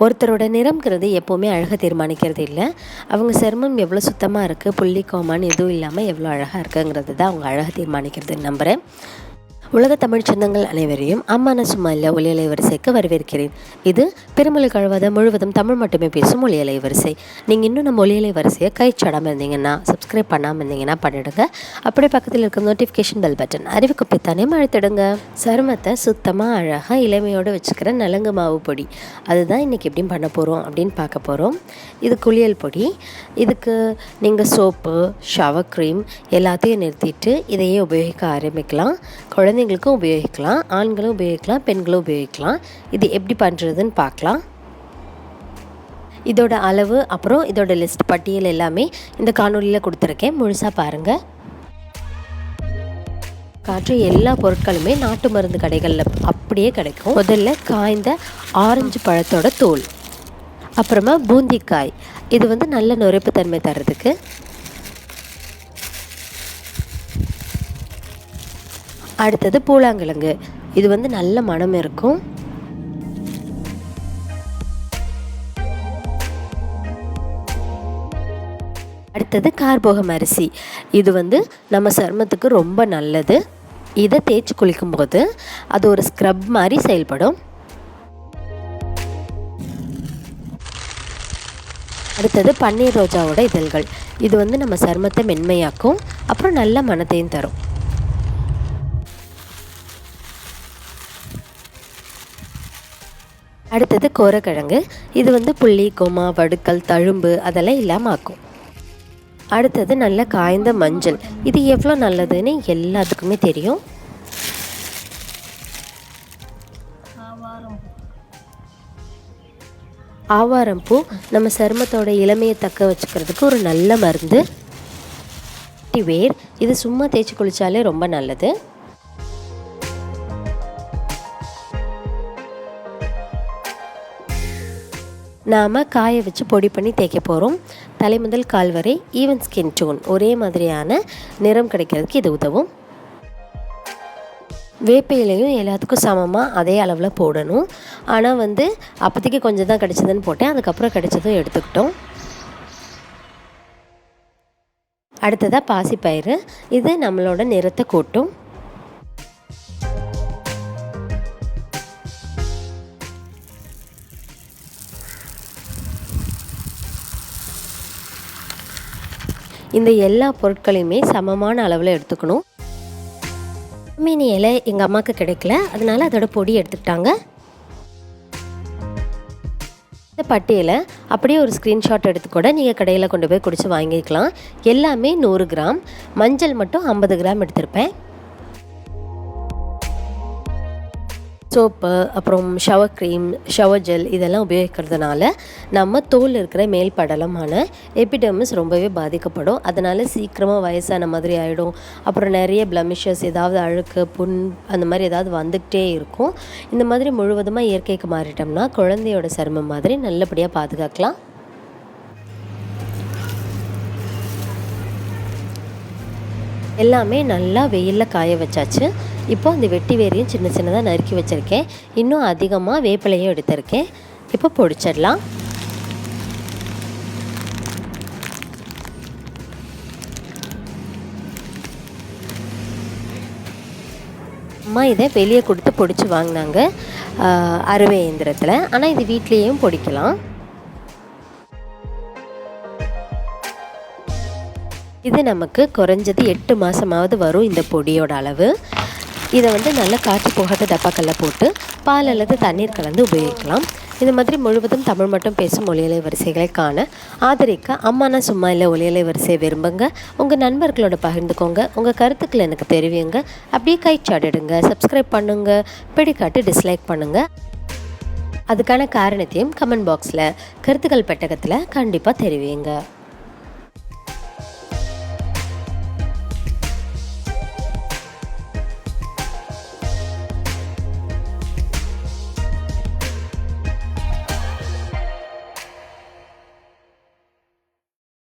ஒருத்தரோட நிறம்ங்கிறது எப்போவுமே அழகை தீர்மானிக்கிறது இல்லை, அவங்க சருமம் எவ்வளோ சுத்தமாக இருக்குது, புள்ளி கோமான்னு எதுவும் இல்லாமல் எவ்வளோ அழகாக இருக்குங்கிறது தான் அவங்க அழகை தீர்மானிக்கிறதுன்னு நம்புகிறேன். உலக தமிழ் சொந்தங்கள் அனைவரையும் அம்மான சும்மா இல்லை ஒலியலை வரிசைக்கு வரவேற்கிறேன். இது பெருமொழி கழுவாத முழுவதும் தமிழ் மட்டுமே பேசும் ஒலியலை வரிசை. நீங்கள் இன்னும் நம்ம ஒலியலை வரிசையை கைச்சாடாமல் இருந்தீங்கன்னா, சப்ஸ்கிரைப் பண்ணாமல் இருந்தீங்கன்னா பண்ணிவிடுங்க. அப்படியே பக்கத்தில் இருக்க நோட்டிஃபிகேஷன் பெல் பட்டன் அறிவிக்குப்பித்தானே அழுத்திடுங்க. சருமத்தை சுத்தமாக அழகாக இளமையோடு வச்சுக்கிற நலங்கு மாவு பொடி, அதுதான் இன்றைக்கி எப்படியும் பண்ண போகிறோம் அப்படின்னு பார்க்க போகிறோம். இது குளியல் பொடி. இதுக்கு நீங்கள் சோப்பு, ஷவர் க்ரீம் எல்லாத்தையும் நிறுத்திட்டு இதையே உபயோகிக்க ஆரம்பிக்கலாம். குழந்தைங்களுக்கும் உபயோகிக்கலாம், ஆண்களும் உபயோகிக்கலாம், பெண்களும் உபயோகிக்கலாம். இது எப்படி பண்ணுறதுன்னு பார்க்கலாம். இதோட அளவு அப்புறம் இதோட லிஸ்ட் பட்டியல் எல்லாமே இந்த காணொலியில் கொடுத்துருக்கேன், முழுசாக பாருங்கள். காற்று எல்லா பொருட்களுமே நாட்டு மருந்து கடைகளில் அப்படியே கிடைக்கும். முதல்ல காய்ந்த ஆரஞ்சு பழத்தோட தோல், அப்புறமா பூந்திக்காய், இது நல்ல நுரைப்பு தன்மை தர்றதுக்கு. அடுத்தது பூலாங்கிழங்கு, இது நல்ல மனம் இருக்கும். அடுத்தது கார்போகம் அரிசி, இது நம்ம சருமத்துக்கு ரொம்ப நல்லது. இதை தேய்ச்சி குளிக்கும்போது அது ஒரு ஸ்க்ரப் மாதிரி செயல்படும். அடுத்தது பன்னீர் ரோஜாவோட இதழ்கள், இது நம்ம சருமத்தை மென்மையாக்கும், அப்புறம் நல்ல மனத்தையும் தரும். அடுத்தது கோரக்கிழங்கு, இது புள்ளி கோமா வடுக்கல் தழும்பு அதெல்லாம் இல்லாமல் ஆக்கும். அடுத்தது நல்ல காய்ந்த மஞ்சள், இது எவ்வளோ நல்லதுன்னு எல்லாத்துக்குமே தெரியும். ஆவாரம்பூ நம்ம சருமத்தோட இளமையை தக்க வச்சுக்கிறதுக்கு ஒரு நல்ல மருந்து. வேர், இது சும்மா தேய்ச்சி குளித்தாலே ரொம்ப நல்லது. நாம் காய வச்சு பொடி பண்ணி தேய்க்க போகிறோம். தலை முதல் கால் வரை ஈவன் ஸ்கின் டோன், ஒரே மாதிரியான நிறம் கிடைக்கிறதுக்கு இது உதவும். வேப்பையிலையும் எல்லாத்துக்கும் சமமாக அதே அளவில் போடணும். ஆனால் அப்போதைக்கு கொஞ்சம் தான் கிடச்சதுன்னு போட்டேன், அதுக்கப்புறம் கிடச்சதும் எடுத்துக்கிட்டோம். அடுத்ததாக பாசிப்பயிறு, இது நம்மளோட நிறத்தை கூட்டும். இந்த எல்லா பொருட்களையுமே சமமான அளவில் எடுத்துக்கணும். மீன் இலை எங்கள் அம்மாவுக்கு கிடைக்கல, அதனால் அதோட பொடி எடுத்துக்கிட்டாங்க. இந்த பட்டியலை அப்படியே ஒரு ஸ்க்ரீன்ஷாட் எடுத்து கூட நீங்கள் கடையில் கொண்டு போய் குடிச்சு வாங்கிக்கலாம். எல்லாமே 100 கிராம், மஞ்சள் மட்டும் 50 கிராம் எடுத்திருப்பேன். சோப்பு, அப்புறம் ஷவர் க்ரீம், ஷவர் ஜெல் இதெல்லாம் உபயோகிக்கிறதுனால நம்ம தோல் இருக்கிற மேல் படலமான எபிடெர்மிஸ் ரொம்பவே பாதிக்கப்படும். அதனால் சீக்கிரமாக வயசான மாதிரி ஆகிடும். அப்புறம் நிறைய பிளமிஷஸ், ஏதாவது அழுக்கு, புண் அந்த மாதிரி ஏதாவது வந்துக்கிட்டே இருக்கும். இந்த மாதிரி முழுவதுமாக இயற்கைக்கு மாறிட்டோம்னா குழந்தையோட சருமம் மாதிரி நல்லபடியாக பாதுகாக்கலாம். எல்லாமே நல்லா வெயிலில் காய வச்சாச்சு. இப்போ அந்த வெட்டி வேரையும் சின்ன சின்னதாக நறுக்கி வச்சுருக்கேன். இன்னும் அதிகமாக வேப்பிலையும் எடுத்திருக்கேன். இப்போ பொடிச்சிடலாம். அம்மா இதை வெளியே கொடுத்து பொடிச்சு வாங்கினாங்க அறுவை இயந்திரத்தில். ஆனால் இது வீட்லேயும் பொடிக்கலாம். இது நமக்கு குறைஞ்சது 8 மாதமாவது வரும் இந்த பொடியோட அளவு. இதை நல்லா காற்று போகாத டப்பாக்களில் போட்டு பால் அல்லது தண்ணீர் கலந்து உபயோகிக்கலாம். இந்த மாதிரி முழுவதும் தமிழ் மட்டும் பேசும் ஒலியலை வரிசைகளை காண ஆதரிக்க அம்மானா சும்மா இல்லை ஒலியலை வரிசையை விரும்புங்க. உங்கள் நண்பர்களோட பகிர்ந்துக்கோங்க. உங்கள் கருத்துக்களை எனக்கு தெரிவிங்க. அப்படியே கைச்சாடிடுங்க, சப்ஸ்கிரைப் பண்ணுங்கள், பிடிக்காட்டு டிஸ்லைக் பண்ணுங்கள். அதுக்கான காரணத்தையும் கமெண்ட் பாக்ஸில் கருத்துக்கள் பெட்டகத்தில் கண்டிப்பாக தெரிவிங்க.